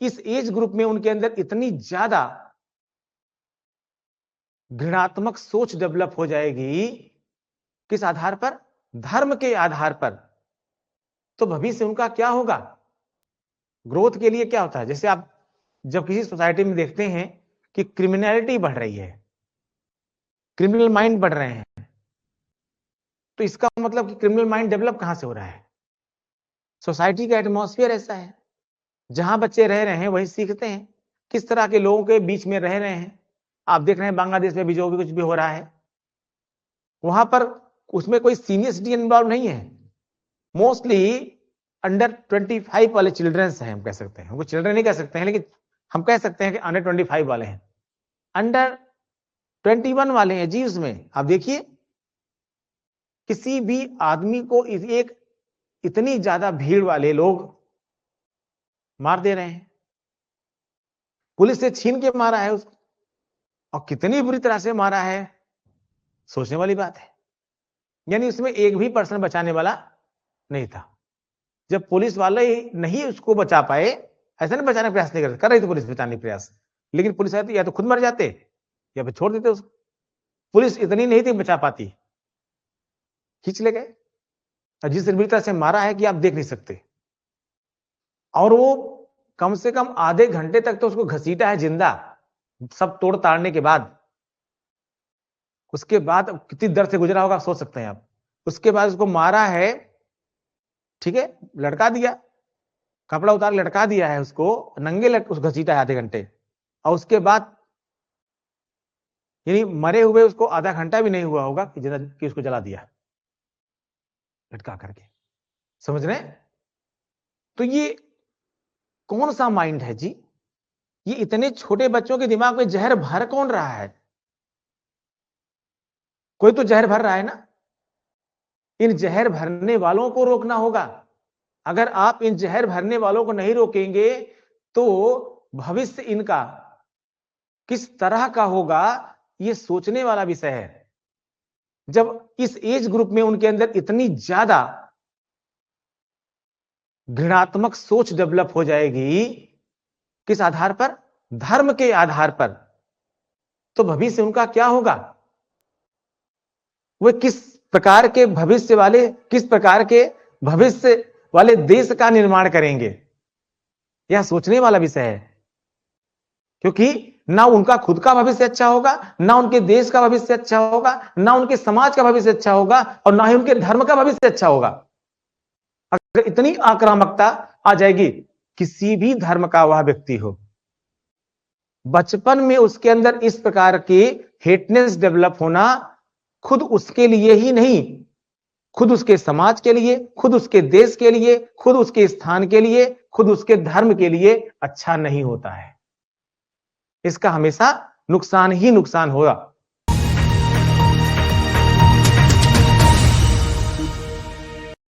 इस age group में उनके अंदर इतनी ज्यादा घृणात्मक सोच डेवलप हो जाएगी, किस आधार पर? धर्म के आधार पर, तो भविष्य उनका क्या होगा? ग्रोथ के लिए क्या होता है? जैसे आप जब किसी सोसाइटी में देखते हैं कि क्रिमिनलिटी बढ़ रही है, क्रिमिनल माइंड बढ़ रहे हैं, तो इसका मतलब कि क्रिमिनल माइंड डेवलप कहां से हो रहा है? सोसाइटी का एटमॉस्फेयर ऐसा है, जहां बच्चे रह रहे हैं वही सीखते हैं, किस तरह के लोगों के बीच में रह रहे हैं। आप देख रहे हैं बांग्लादेश में भी जो भी कुछ भी हो रहा है, वहां पर उसमें कोई सीनियर सिटीजन इन्वॉल्व नहीं है, मोस्टली अंडर 25 वाले चिल्ड्रंस हैं। हम कह सकते हैं, वो चिल्ड्रन नहीं कह सकते हैं, लेकिन हम कह सकते हैं कि अंडर 25 वाले हैं, अंडर 21 वाले हैं जी। उसमें आप देखिए, किसी भी आदमी को एक इतनी ज्यादा भीड़ वाले लोग मार दे रहे हैं, पुलिस से छीन के मारा है उसको, और कितनी बुरी तरह से मारा है, सोचने वाली बात है। यानी उसमें एक भी पर्सन बचाने वाला नहीं था। जब पुलिस वाले नहीं उसको बचा पाए, ऐसा नहीं बचाने का प्रयास नहीं कर रही थी पुलिस बचाने का प्रयास, लेकिन पुलिस आती या तो खुद मर जाते या फिर छोड़ देते उसको। पुलिस इतनी नहीं थी बचा पाती, खींच ले गए, और जिस बुरी तरह से मारा है कि आप देख नहीं सकते। और वो कम से कम आधे घंटे तक तो उसको घसीटा है जिंदा, सब तोड़ ताड़ने के बाद। उसके बाद कितनी दर्द से गुजरा होगा सोच सकते हैं आप। उसके बाद उसको मारा है, ठीक है, लटका दिया, कपड़ा उतार लटका दिया है उसको, नंगे उसको घसीटा है आधे घंटे, और उसके बाद यानी मरे हुए उसको आधा घंटा भी नहीं हुआ होगा कि उसको जला दिया लटका करके। समझ रहे हैं? तो ये कौन सा माइंड है जी? ये इतने छोटे बच्चों के दिमाग में जहर भर कौन रहा है? कोई तो जहर भर रहा है ना। इन जहर भरने वालों को रोकना होगा। अगर आप इन जहर भरने वालों को नहीं रोकेंगे तो भविष्य इनका किस तरह का होगा, यह सोचने वाला विषय है। जब इस एज ग्रुप में उनके अंदर इतनी ज्यादा घृणात्मक सोच डेवलप हो जाएगी, किस आधार पर? धर्म के आधार पर, तो भविष्य उनका क्या होगा? वे किस प्रकार के भविष्य वाले देश का निर्माण करेंगे? यह सोचने वाला विषय है, क्योंकि ना उनका खुद का भविष्य अच्छा होगा, ना उनके देश का भविष्य अच्छा होगा, ना उनके समाज का भविष्य अच्छा होगा, और ना ही उनके धर्म का भविष्य अच्छा होगा। अगर इतनी आक्रामकता आ जाएगी, किसी भी धर्म का वह व्यक्ति हो, बचपन में उसके अंदर इस प्रकार की हेटनेस डेवलप होना खुद उसके लिए ही नहीं, खुद उसके समाज के लिए, खुद उसके देश के लिए, खुद उसके स्थान के लिए, खुद उसके धर्म के लिए अच्छा नहीं होता है। इसका हमेशा नुकसान ही नुकसान होगा।